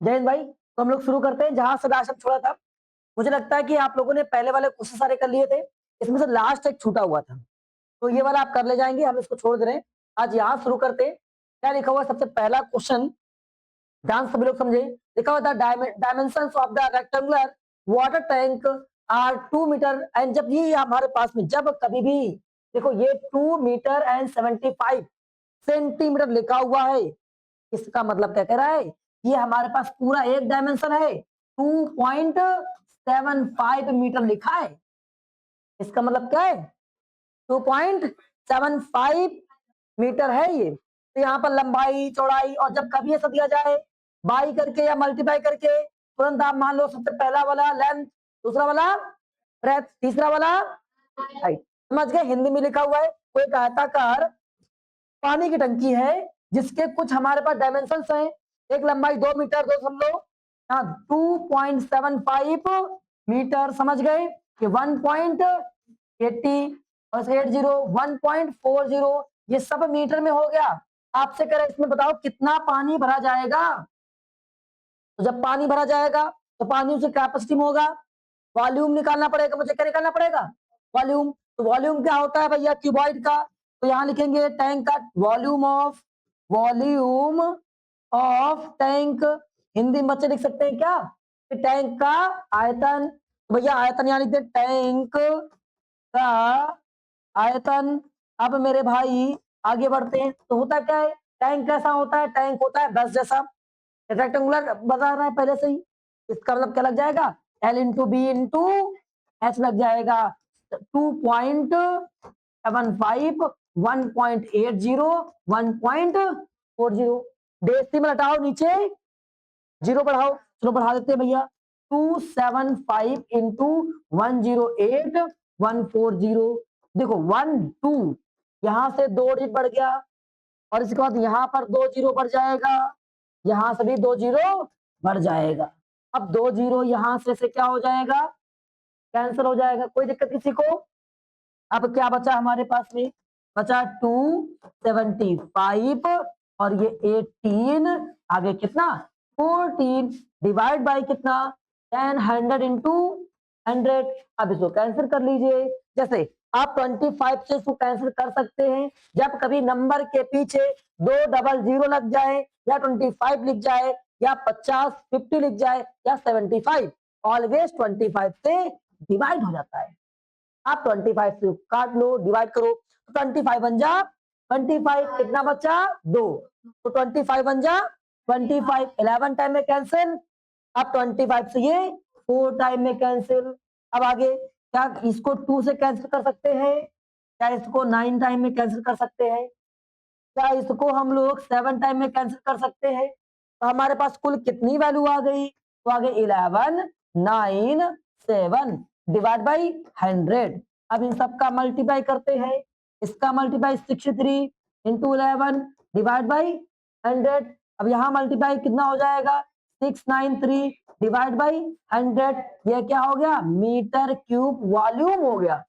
जयंत भाई, तो हम लोग शुरू करते हैं जहां से लास्ट छोड़ा था। मुझे लगता है कि आप लोगों ने पहले वाले क्वेश्चन सारे कर लिए थे, इसमें से लास्ट एक छूटा हुआ था, तो ये वाला आप कर ले जाएंगे, हम इसको छोड़ दे रहे हैं। आज यहाँ शुरू करते हैं। क्या लिखा हुआ है? सबसे पहला क्वेश्चन ध्यान से सभी लोग समझे। लिखा हुआ था dimensions of the rectangular water tank are 2 metre and जब ये हमारे पास में जब कभी भी देखो ये 2 मीटर एंड 75 सेंटीमीटर लिखा हुआ है, इसका मतलब क्या कह रहा है? ये हमारे पास पूरा एक डायमेंशन है, 2.75 मीटर लिखा है। इसका मतलब क्या है? 2.75 मीटर है ये। तो यहाँ पर लंबाई चौड़ाई और जब कभी ऐसा दिया जाए बाई करके या मल्टीप्लाई करके, तुरंत आप मान लो सबसे पहला वाला लेंथ, दूसरा वाला ब्रेथ, तीसरा वाला हाइट। समझ गए? हिंदी में लिखा हुआ है, कोई आयताकार पानी की टंकी है जिसके कुछ हमारे पास डायमेंशंस हैं। एक लंबाई 2 मीटर, 2.75 मीटर। समझ गए कि 1.80 और 80 1.40 ये सब मीटर में हो गया। आपसे कह रहे इसमें बताओ कितना पानी भरा जाएगा। तो जब पानी भरा जाएगा तो पानी उसे कैपेसिटी में होगा, वॉल्यूम निकालना पड़ेगा। मुझे क्या निकालना पड़ेगा? वॉल्यूम। तो वॉल्यूम क्या होता है भैया? क्यूबॉइड का। तो यहाँ लिखेंगे टैंक का वॉल्यूम ऑफ टैंक। हिंदी में बच्चे लिख सकते हैं क्या? टैंक का आयतन। तो भैया आयतन यहाँ लिखते टैंक का आयतन। अब मेरे भाई आगे बढ़ते हैं, तो होता क्या है? टैंक कैसा होता है? टैंक होता है बस जैसा, रेक्टेंगुलर बता रहा है पहले से ही। इसका मतलब क्या लग जाएगा? L into B into H लग जाएगा। 2.75 1.80 1.40। डेसिमल हटाओ, नीचे जीरो बढ़ाओ। चलो बढ़ा देते हैं भैया। 275 इंटू 108 140। देखो 1 2 यहां से 2 डिजिट बढ़ गया और इसके बाद यहाँ पर 2 जीरो बढ़ जाएगा, यहां से भी 2 जीरो बढ़ जाएगा। अब 2 जीरो यहां से क्या हो जाएगा? कैंसिल हो जाएगा। कोई दिक्कत किसी को? अब क्या बचा हमारे पास में? बचा 275 और ये 18, आगे कितना? 14 डिवाइड बाई कितना? 10 100 इंटू 100। अब इसको कैंसिल कर लीजिए। जैसे आप 25 से इसको कैंसिल कर सकते हैं जब कभी नंबर के पीछे 2 डबल जीरो लग जाए, या 25 लिख जाए, या 50 50 लिख जाए, या 75। ऑलवेज 25 से डिवाइड हो जाता है। आप 25 से काट लो, डिवाइड करो, तो 25 बन जा 25। कितना बचा? 2। तो 25 बन जा 25। 11 टाइम में कैंसिल। अब 25 से ये 4 टाइम में कैंसिल। अब आगे क्या इसको 2 से कैंसिल कर सकते हैं? क्या इसको 9 टाइम में कैंसिल कर सकते हैं? क्या इसको हम लोग 7 टाइम में कैंसिल कर सकते हैं? तो हमारे पास कुल कितनी वैल्यू आ गई? तो आगे 11 9 7 डिवाइड बाई 100। अब इन सब का मल्टीप्लाई करते हैं। इसका मल्टीप्लाई 63 इंटू 11 डिवाइड बाई 100। अब यहाँ मल्टीप्लाई कितना हो जाएगा? 693 डिवाइड बाई 100। ये क्या हो गया? मीटर क्यूब वॉल्यूम हो गया।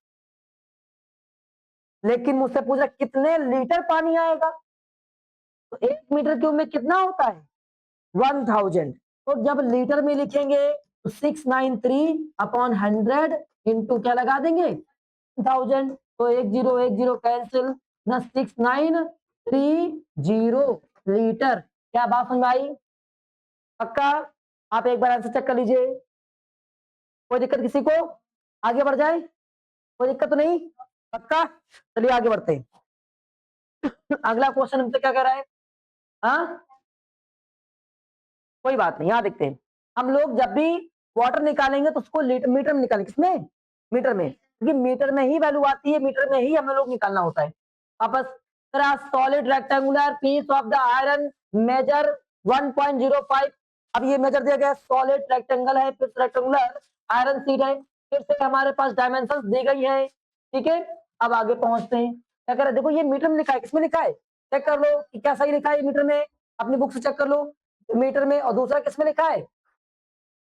लेकिन मुझसे पूछा कितने लीटर पानी आएगा। तो 1 मीटर क्यूब में कितना होता है? 1000। तो जब लीटर में लिखेंगे तो 693 अपॉन 100 इंटू क्या लगा देंगे? 1000। तो 10 कैंसिल ना, 6930 लीटर। क्या बात समझ आई? पक्का? आप एक बार आंसर चेक कर लीजिए। कोई दिक्कत किसी को? आगे बढ़ जाए? कोई दिक्कत तो नहीं? पक्का? चलिए आगे बढ़ते हैं। अगला क्वेश्चन हमसे क्या कह रहा है? हाँ कोई बात नहीं, यहाँ देखते हैं। हम लोग जब भी वाटर निकालेंगे तो उसको मीटर में निकालेंगे। किसमें? मीटर में, क्योंकि मीटर में ही वैल्यू आती है, मीटर में ही हमें लोग निकालना होता है। वापस solid rectangular piece of the iron measure 1.05। अब ये मेजर दिया गया, सॉलिड रेक्टेंगल है, फिर रेक्टेंगुलर आयरन सीट है, फिर से हमारे पास डायमेंशन दी गई है। ठीक है, अब आगे पहुंचते हैं। क्या कर रहे? देखो ये मीटर में लिखा है, किसमें लिखा है? चेक कर लो कि क्या सही लिखा है मीटर में, अपनी बुक से चेक कर लो। मीटर में, और दूसरा किसमें लिखा है?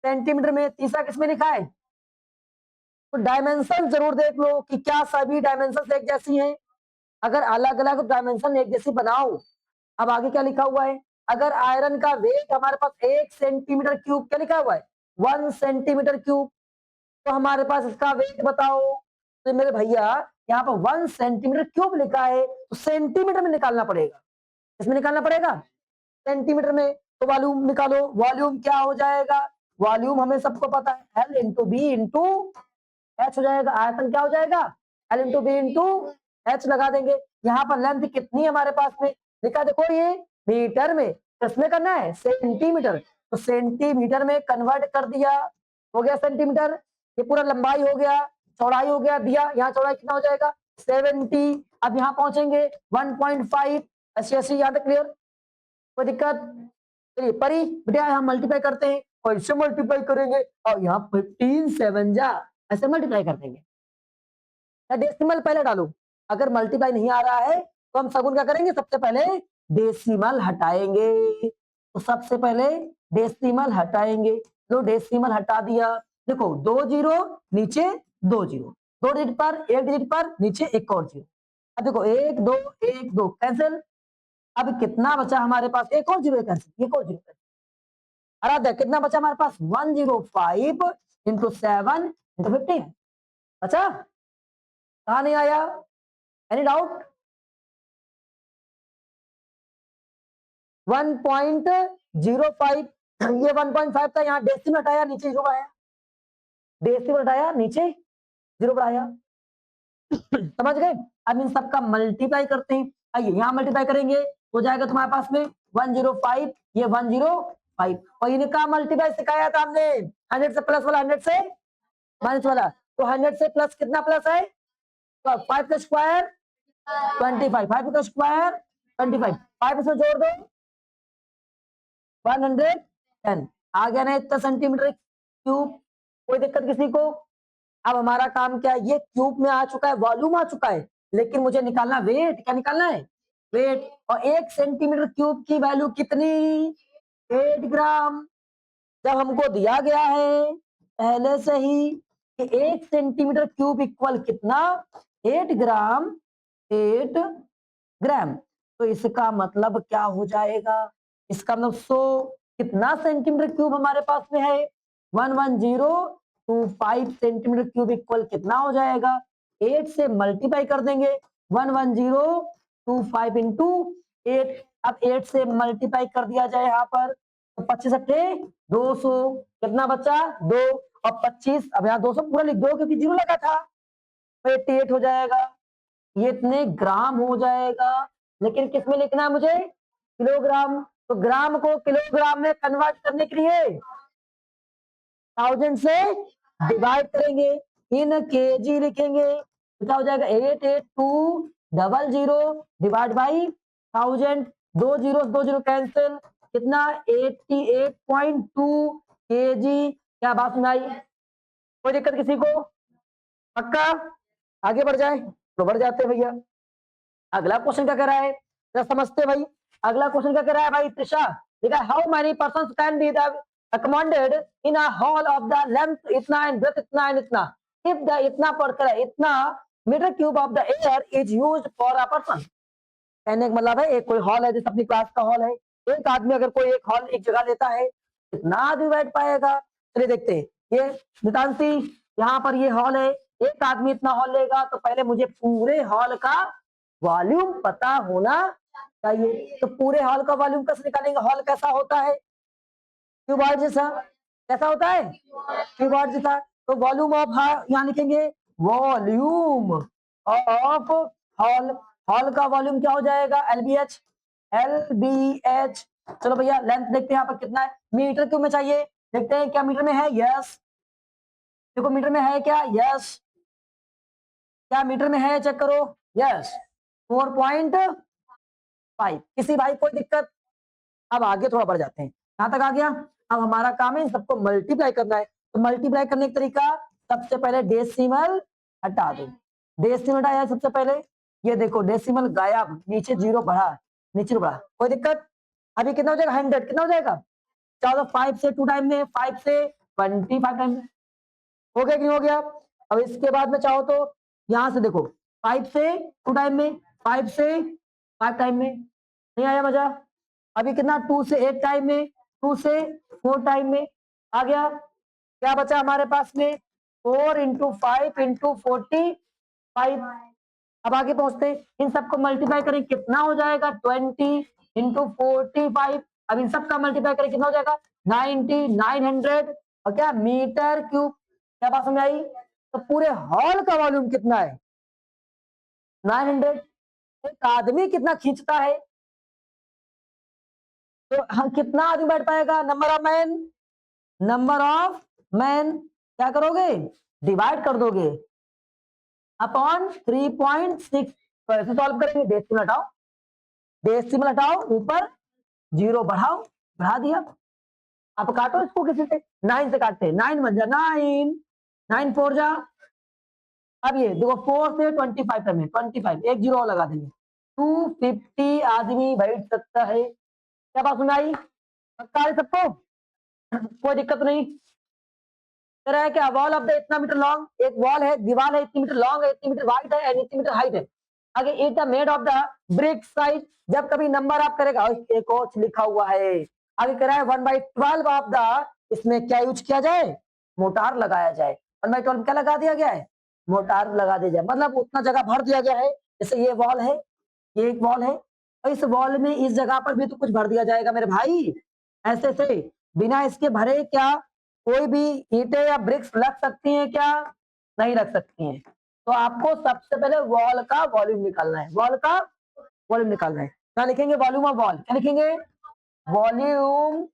सेंटीमीटर में। तीसरा किसमें लिखा है? तो डायमेंशन जरूर देख लो कि क्या सभी डायमेंशन एक जैसी हैं। अगर अलग अलग डायमेंशन एक जैसी बनाओ। अब आगे क्या लिखा हुआ है? अगर आयरन का वेट हमारे पास 1 सेंटीमीटर क्यूब, क्या लिखा हुआ है 1 सेंटीमीटर क्यूब, तो हमारे पास इसका वेट बताओ। तो मेरे भैया यहाँ पर 1 सेंटीमीटर क्यूब लिखा है, तो सेंटीमीटर में निकालना पड़ेगा। इसमें निकालना पड़ेगा सेंटीमीटर में। तो वॉल्यूम निकालो, वॉल्यूम क्या हो जाएगा, वॉल्यूम हमें सबको पता है L into B into H हो जाएगा। आयतन क्या हो जाएगा L into B into H लगा देंगे। यहाँ पर लेंथ कितनी है हमारे पास में लिखा, देखो ये मीटर में, किसमें करना है सेंटीमीटर, तो सेंटीमीटर में कन्वर्ट कर दिया, हो गया सेंटीमीटर। ये पूरा लंबाई हो गया, चौड़ाई हो गया दिया, यहाँ चौड़ाई कितना हो जाएगा 70। अब यहाँ पहुंचेंगे 1.5, ऐसी यहाँ तक क्लियर, कोई दिक्कत। चलिए परी बेटा यहाँ मल्टीप्लाई करते हैं, और इससे मल्टीप्लाई करेंगे, और यहाँ 15 7 जा ऐसे मल्टीप्लाई कर देंगे। डेसिमल पहले डालो, अगर मल्टीप्लाई नहीं आ रहा है तो हम सगुन क्या करेंगे, सबसे पहले डेसिमल हटाएंगे। तो सबसे पहले डेसिमल हटाएंगे, लो डेसिमल हटा दिया। देखो 2 जीरो नीचे 2 जीरो, 2 डिजिट पर 1 डिजिट पर नीचे एक और जीरो। अब देखो 1 2 1 2 कैंसिल। अब कितना बचा हमारे पास, एक और जीरो कैंसिल, एक और जीरो कैंसिल। आराध्या कितना बचा हमारे पास 105 इंटू 7 इंटू 15 बचा, कहा नहीं आया, एनी डाउट। 1.05, ये 1.5 था, यहाँ डेसिमल हटाया नीचे जीरो बढ़ाया, डेसिमल हटाया नीचे जीरो बढ़ाया। समझ गए। अब इन सबका मल्टीप्लाई करते हैं, आइए यहाँ मल्टीप्लाई करेंगे, हो जाएगा तुम्हारे पास में 105, ये 105, और इनका मल्टीप्लाई सिखाया था हमने 100 से प्लस वाला 100 से माइनस वाला, तो 100 से प्लस कितना प्लस है, तो 5 का स्क्वायर 25, 5 का स्क्वायर 25, 5 इसमें जोड़ दो 110, आ गया ना इतना सेंटीमीटर क्यूब, कोई दिक्कत किसी को। अब हमारा काम क्या है, ये क्यूब में आ चुका है, वॉल्यूम आ चुका है, लेकिन मुझे निकालना वेट, क्या निकालना है वेट, और 1 सेंटीमीटर क्यूब की वैल्यू कितनी 8 ग्राम। जब हमको दिया गया है पहले से ही कि 1 सेंटीमीटर क्यूब इक्वल कितना 8 ग्राम, 8 ग्राम, तो इसका मतलब क्या हो जाएगा, इसका मतलब 100 कितना सेंटीमीटर क्यूब हमारे पास में है 11025 सेंटीमीटर क्यूब इक्वल कितना हो जाएगा, 8 से मल्टीप्लाई कर देंगे 11025 इंटू 8। अब 8 से मल्टीप्लाई कर दिया जाए यहाँ पर, तो 25 अट्ठे 200, कितना बचा 2, और 25, अब यहाँ 200 पूरा लिख दो क्योंकि जीरो लगा था, तो 88 हो जाएगा, ये इतने ग्राम हो जाएगा। लेकिन किसमें लिखना है मुझे किलोग्राम, तो ग्राम को किलोग्राम में कन्वर्ट करने के लिए 1000 से डिवाइड करेंगे, इन केजी लिखेंगे, क्या हो जाएगा 88200 डिवाइड बाई 1000, 2 जीरो कैंसिल, कितना 88.2 केजी। क्या बात सुनाई, कोई दिक्कत किसी को, पक्का आगे बढ़ जाए, तो बढ़ जाते हैं भैया। अगला क्वेश्चन क्या कह रहा है जरा समझते भाई, अगला क्वेश्चन क्या कह रहा है भाई त्रिषा, देखा how many persons can be accommodated in a hall of the length इतना एंड ब्रेथ इतना एंड इतना, इफ द इतना पर इतना metre cube of the air is used for a person. कहने का मतलब है एक कोई हॉल है, जैसे अपनी क्लास का हॉल है, एक आदमी अगर कोई एक हॉल एक जगह लेता है कितना आदमी बैठ पाएगा। चलिए देखते हैं, ये नितांशी यहाँ पर ये हॉल है, एक आदमी इतना हॉल लेगा, तो पहले मुझे पूरे हॉल का वॉल्यूम पता होना चाहिए। तो पूरे हॉल का वॉल्यूम कैसे निकालेंगे, हॉल कैसा होता है क्यूबॉइड जैसा, कैसा होता है क्यूबॉइड जैसा, तो वॉल्यूम ऑफ यहाँ लिखेंगे वॉल्यूम ऑफ हॉल, हॉल का वॉल्यूम क्या हो जाएगा एलबीएच, एलबीएच। चलो भैया लेंथ देखते हैं यहाँ पर कितना है, मीटर क्यूब में चाहिए, देखते हैं क्या मीटर में है, यस देखो मीटर में है क्या, यस क्या मीटर में है चेक करो, यस 4.5। किसी भाई कोई दिक्कत। अब आगे थोड़ा बढ़ जाते हैं, कहां तक आ गया, अब हमारा काम है सबको मल्टीप्लाई करना है, तो मल्टीप्लाई करने का तरीका सबसे पहले डेसिमल हटा दो, डेसिमल हटाया सबसे पहले, ये देखो डेसिमल गायब, नीचे जीरो बढ़ा, नीचे बढ़ा, कोई दिक्कत। अभी कितना हो जाएगा 100, कितना हो जाएगा, चलो 5 से 2 टाइम में, 5 से 25 टाइम में, हो गया कि नहीं हो गया। अब इसके बाद में चाहो तो यहां से देखो 5 से 2 टाइम में, 5 से 5 टाइम में, नहीं आया मजा, अभी कितना 2 से 8 टाइम में, 2 से 4 टाइम में आ गया। क्या बचा हमारे पास में 4 इंटू 5 इंटू 45। अब आगे पहुंचते हैं, इन सबको मल्टीप्लाई करें कितना हो जाएगा 20 इंटू 45। अब इन सबका मल्टीप्लाई करें कितना हो जाएगा 90 900 और क्या मीटर क्यूब। क्या बात समझ आई? तो पूरे हॉल का वॉल्यूम कितना है 900। एक आदमी कितना खींचता है, तो हम कितना आदमी बैठ पाएगा, number of man, number of man क्या करोगे डिवाइड कर दोगे अपॉन 3.6। तो ऐसे सॉल्व करेंगे, डेसिमल हटाओ, डेसिमल हटाओ, ऊपर जीरो बढ़ाओ, बढ़ा दिया। अब काटो इसको किसी से, 9 से काटते हैं, 9 बन जा 9, 9 4 जा। अब ये देखो 4 से 25 तक में 25, एक जीरो और लगा देंगे, 250 आदमी बैठ सकता है। क्या बात सुनाई? पक्का है सबको? कोई दिक्कत नहीं। कह रहा है क्या वॉल ऑफ द इतना मीटर लॉन्ग, एक वॉल है, दीवार है, इतनी मीटर लॉन्ग है, इतनी मीटर वाइड है एंड इतनी मीटर हाइट है। आगे it the made of the brick size, जब कभी नंबर आप करेगा, एक और लिखा हुआ है आगे कह रहा है 1/12 ऑफ द, इसमें क्या यूज किया जाए मोटार लगाया जाए। 1/12 क्या लगा दिया गया है मोटार लगा दिया जाए, मतलब उतना जगह भर दिया गया है। जैसे ये वॉल है, ये एक वॉल है, और इस वॉल में इस जगह पर भी तो कुछ भर दिया जाएगा मेरे भाई। ऐसे से बिना इसके भरे क्या कोई भी ईंटें या ब्रिक्स लग सकती हैं क्या? नहीं लग सकती हैं। तो आपको सबसे पहले वॉल का वॉल्यूम निकालना है, वॉल का वॉल्यूम निकालना है। क्या लिखेंगे वॉल्यूम ऑफ वॉल, क्या लिखेंगे वॉल्यूम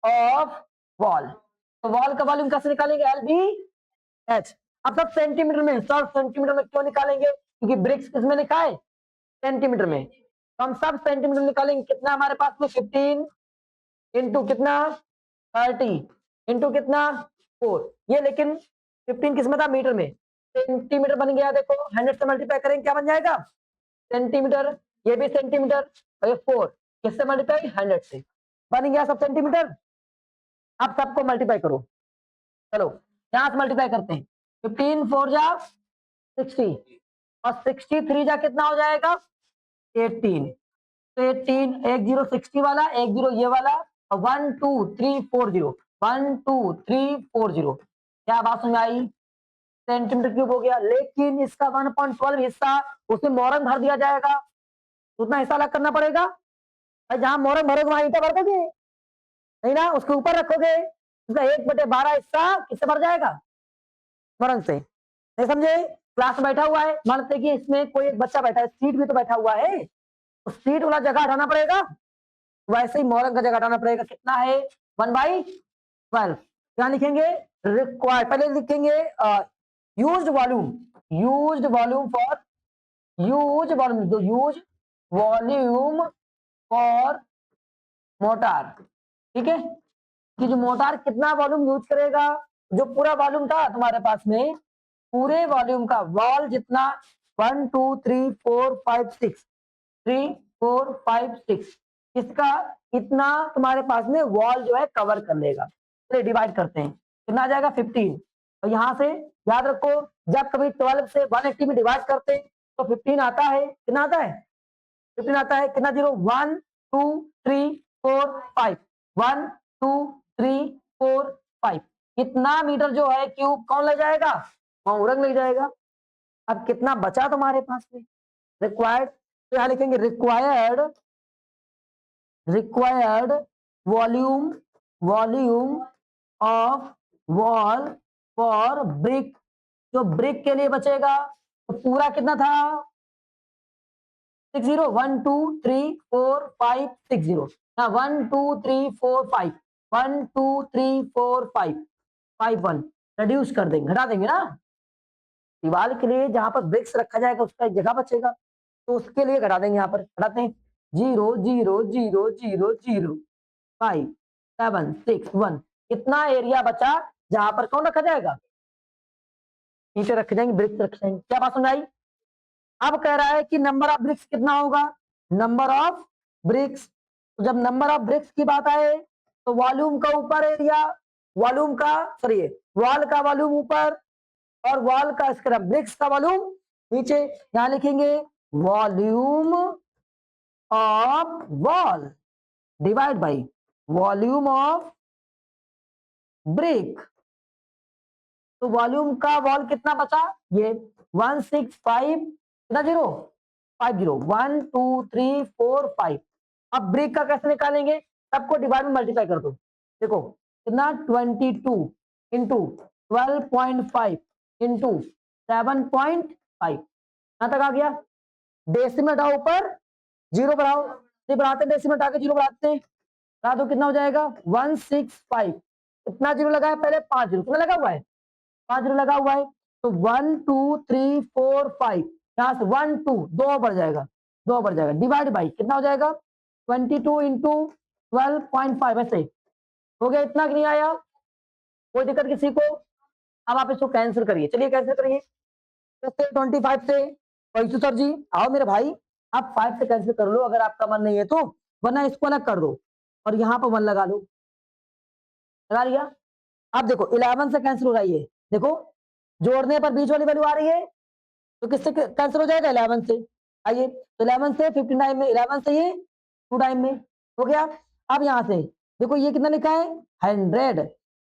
ऑफ वॉल। तो वॉल का वॉल्यूम कैसे निकालेंगे LBH। अब सब सेंटीमीटर में, सब सेंटीमीटर में क्यों निकालेंगे क्योंकि ब्रिक्स किसमें लिखा है सेंटीमीटर में, तो हम सब सेंटीमीटर निकालेंगे। कितना हमारे पास में 15 इंटू कितना 30 इंटू कितना 4, ये लेकिन 15 किसमें था मीटर में, सेंटीमीटर बन गया। देखो 100 से मल्टीप्लाई करेंगे क्या बन जाएगा सेंटीमीटर, ये भी सेंटीमीटर और ये 4 किससे मल्टीप्लाई 100 से, बन गया सब सेंटीमीटर। अब सबको मल्टीप्लाई करो, चलो यहां से मल्टीप्लाई करते हैं, 15 4 जा 60 और 63 जा कितना हो जाएगा 18। तो 18 एक जीरो 60 वाला, एक जीरो ये वाला, और 1 2 3 4 0, 1 2 3 4 0। क्या बात समझ आई? सेंटीमीटर क्यूब हो गया, लेकिन इसका 1/12 हिस्सा उसमें मोरंग भर दिया जाएगा, उतना हिस्सा अलग करना पड़ेगा। जहां मोरंग भरोगे वहां ईंटा भर दोगे नहीं ना, उसके ऊपर रखोगे, उसका 1/12 हिस्सा किससे भर जाएगा मोरंग से। नहीं समझे? क्लास में बैठा हुआ है, मानते कि इसमें कोई एक बच्चा बैठा है, सीट भी तो बैठा हुआ है, तो सीट वाला जगह हटाना पड़ेगा, वैसे ही मोरंग का जगह हटाना पड़ेगा। कितना है 1/12। क्या लिखेंगे रिक्वायर्ड, पहले लिखेंगे used volume, used volume for, use volume, जो यूज वॉल्यूम फॉर मोटार। ठीक है, कि जो मोटार कितना वॉल्यूम यूज करेगा, जो पूरा वॉल्यूम था तुम्हारे पास में, पूरे वॉल्यूम का वॉल जितना 1 2 3 4 5 6 3 4 5 6 इसका इतना तुम्हारे पास में वॉल जो है कवर कर लेगा। चलिए डिवाइड करते हैं, कितना आ जाएगा 15। और यहां से याद रखो जब कभी 12 से 180 में डिवाइड करते हैं तो 15 आता है, कितना आता है 15 आता है, कितना जीरो 1 2 3 4 5, 1 2 3 4 5, इतना मीटर जो है क्यूब कौन ले जाएगा वहां उरंग ले जाएगा। अब कितना बचा तुम्हारे पास में रिक्वायर्ड, तो यहां लिखेंगे required, required volume, volume of wall for brick, जो ब्रिक के लिए बचेगा तो पूरा कितना था 60 1 2 3 4 5 6 0, 1 2 3 4 5 1 2 3 4 5 5 1 रिड्यूस कर देंगे, घटा देंगे ना, दीवार के लिए जहां पर ब्रिक्स रखा जाएगा उसका जगह बचेगा, तो उसके लिए घटा देंगे। यहाँ पर घटाते हैं 0 0 0 0 0 5 7 6 1, कितना एरिया बचा जहां पर कौन रखा जाएगा नीचे रखे जाएंगे, ब्रिक्स रखे जाएंगे। क्या बात समझ आई? अब कह रहा है कि नंबर ऑफ ब्रिक्स कितना होगा, नंबर ऑफ ब्रिक्स, तो जब नंबर ऑफ ब्रिक्स की बात आए तो वॉल्यूम का ऊपर एरिया, वॉल्यूम का सॉरी वॉल का वॉल्यूम ऊपर और वॉल का इसका ब्रिक्स का वॉल्यूम नीचे। यहां लिखेंगे volume of wall, divide by volume of brick. तो वॉल्यूम का वॉल कितना बचा, ये 165 कितना 0 50 1 2 3 4 5। अब ब्रिक का कैसे निकालेंगे, सबको डिवाइड में मल्टीप्लाई कर दो। देखो कितना 22 इंटू 12.5 इंटू 7.5 यहां तक आ गया। डेसिमल हटाओ ऊपर, जीरो बढ़ाओ, बढ़ाते डेसिमल हटा के जीरो बढ़ाते हैं, बढ़ा दो कितना हो जाएगा 165। कितना जीरो लगा है पहले, 5 जीरो कितना लगा हुआ है, 5 जीरो लगा हुआ है। तो 1 2 3 4 5 यहां से 1 2 दो बढ़ जाएगा, दो बढ़ जाएगा, डिवाइड बाई कितना हो जाएगा 22 इंटू 12.5। ऐसे हो गया, इतना कि नहीं आया, कोई दिक्कत किसी को। अब आप इसको कैंसिल करिए, चलिए कैंसिल करिए 25 से। कैसे सर जी, आओ मेरे भाई, आप 5 से कैंसिल कर लो अगर आपका मन नहीं है तो, वरना इसको अलग कर दो और यहाँ पर 1 लगा लो, लगा लिया। अब देखो 11 से कैंसिल हो रहा है ये, देखो जोड़ने पर बीच वाली वैल्यू आ रही है, तो किससे कैंसिल हो जाएगा 11 से। आइए तो 11 से 59 में, 11 से ये 2 टाइम में हो गया। अब यहाँ से देखो ये कितना लिखा है 100,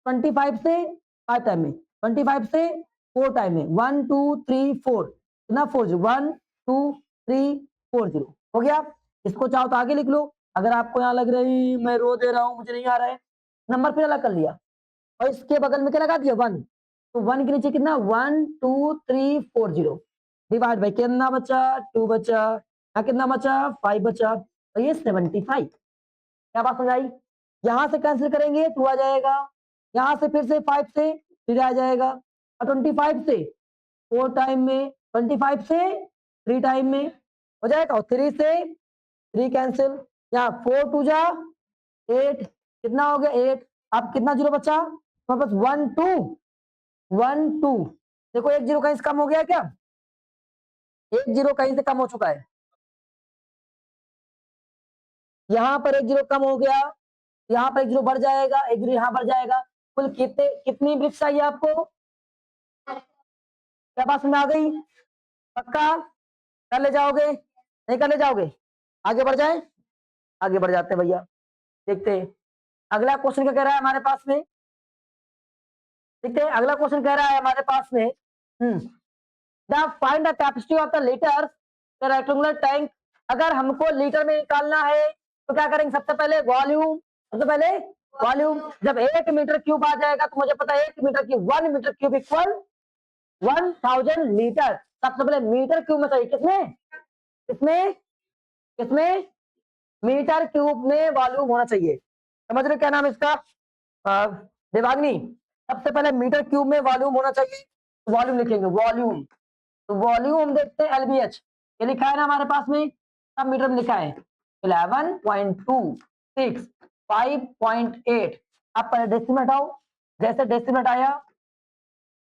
25 से 5 टाइम में, 25 से 4 टाइम में, 1 2 3 4 कितना 40 1 2 3 4 0 हो गया। इसको चाहो तो आगे लिख लो, अगर आपको यहाँ लग रही मैं रो दे रहा हूँ मुझे नहीं आ रहा है, नंबर फिर अलग कर लिया और इसके बगल में क्या लगा दिया 1। तो 1 के नीचे कितना 1 2 3 4 0 डिवाइड बाई कितना बचा 2 बचा, यहाँ कितना बचा 5 बचा, और ये 75। क्या बात समझ आई। यहां से कैंसिल करेंगे 2 आ जाएगा, यहां से फिर से 5 से फिर आ जाएगा, और 25 से 4 टाइम में, 25 से 3 टाइम में हो जाएगा, और 3 से 3 कैंसिल, यहाँ 4 2 जा 8 कितना हो गया 8। अब कितना जीरो बचा, तो बस 1 2 1 2। देखो एक जीरो कहीं से कम हो गया क्या, एक जीरो कहीं से कम हो चुका है, यहाँ पर एक जीरो कम हो गया, यहाँ पर एक जीरो बढ़ जाएगा, एक जीरो यहाँ बढ़ जाएगा। कुल कितनी ब्रिक्स चाहिए आपको, क्या बात में आ गई, पक्का कर ले जाओगे, नहीं कर ले जाओगे, आगे बढ़ जाए, आगे बढ़ जाते हैं भैया। देखते हैं अगला क्वेश्चन क्या कह रहा है हमारे पास में, देखते हैं अगला क्वेश्चन कह रहा है हमारे पास में, find the capacity of the litre rectangular tank. अगर हमको लीटर में निकालना है तो क्या करेंगे, सबसे पहले वॉल्यूम, सबसे पहले वॉल्यूम। जब 1 मीटर क्यूब आ जाएगा तो मुझे पता है 1 metre cube 1 metre cube equal 1000 litre. सबसे पहले मीटर क्यूब में चाहिए, किसमें किसमें किसमें मीटर क्यूब में वॉल्यूम होना चाहिए, समझ रहे क्या नाम इसका देवाग्नि। सबसे पहले मीटर क्यूब में वॉल्यूम होना चाहिए, वॉल्यूम लिखेंगे वॉल्यूम। तो वॉल्यूम देखते हैं एलबीएच, ये लिखा है ना हमारे पास में, सब मीटर में लिखा है 11.26 5.8। आप पहले डेसिमल हटाओ, जैसे डेसिमल हटाया,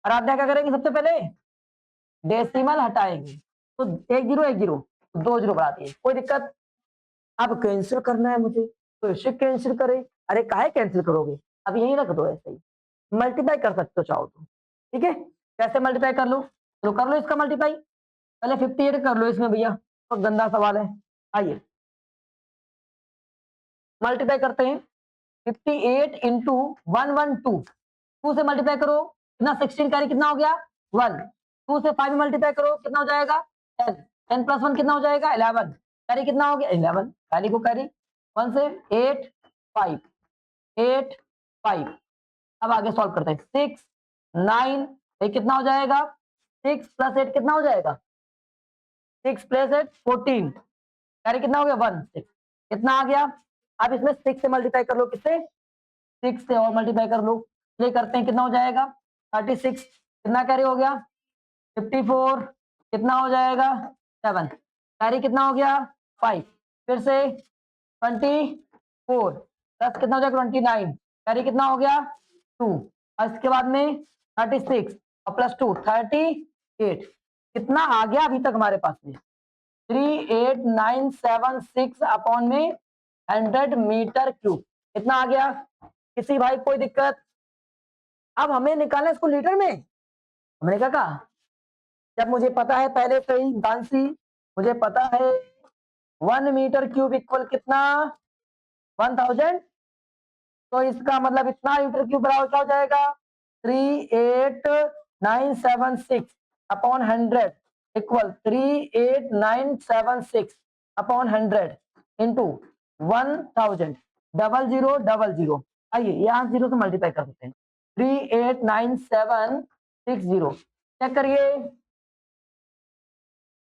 आराध्या क्या करेंगे सबसे पहले डेसिमल हटाएंगे, तो एक जीरो दो जीरो बढ़ा दिए, कोई दिक्कत। अब कैंसिल करना है मुझे तो इसे कैंसिल करे, अरे काहे कैंसिल करोगे, अब यही रख दो ऐसे ही, मल्टीप्लाई कर सकते हो चाहो तो, ठीक है। कैसे मल्टीप्लाई कर लो, तो कर लो इसका मल्टीप्लाई, पहले 58 कर लो इसमें भैया, तो गंदा सवाल है। आइए मल्टीप्लाई करते हैं, 58 इंटू 112, 2 से मल्टीप्लाई करो कितना 16 कैरी कितना हो गया 1, 2 से 5 मल्टीप्लाई करो कितना हो जाएगा 10, 10 प्लस 1 कितना हो जाएगा 11, कैरी कितना हो गया 11, कैरी को कैरी 1 से 8 5 8 5। अब आगे सॉल्व करते हैं 6 9, ये कितना हो जाएगा 6 प्लस 8 कितना हो जाएगा 6 प्लस 8 14, कैरी कितना हो गया 1 6 कितना आ गया। अब इसमें 6 से मल्टीप्लाई कर लो, किससे 6 से और मल्टीप्लाई कर लो, ये करते हैं कितना हो जाएगा 36, कितना कैरी हो गया 54, कितना हो जाएगा 7, कैरी कितना हो गया 5, फिर से 24 प्लस कितना हो जाएगा 29, कैरी कितना हो गया 2, और इसके बाद में 36 और प्लस 2 38, कितना आ गया अभी तक हमारे पास में 3896 अपॉन में 100 मीटर क्यूब, कितना आ गया, किसी भाई कोई दिक्कत। अब हमें निकालना है इसको लीटर में, हमने क्या कहा, जब मुझे पता है पहले से ही दांसी, मुझे पता है 1 मीटर क्यूब इक्वल कितना 1000, तो इसका मतलब इतना मीटर क्यूब बराबर क्या हो जाएगा 38976 अपॉन 100 इक्वल 38976 अपॉन 100 इंटू 1000 0000। आइए यहाँ 0 से मल्टीप्लाई कर देते हैं 38976 चेक करिए,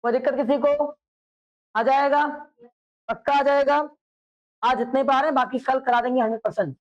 कोई दिक्कत किसी को? आ जाएगा, पक्का आ जाएगा। आज इतने पा रहे हैं, बाकी कल करा देंगे 100%।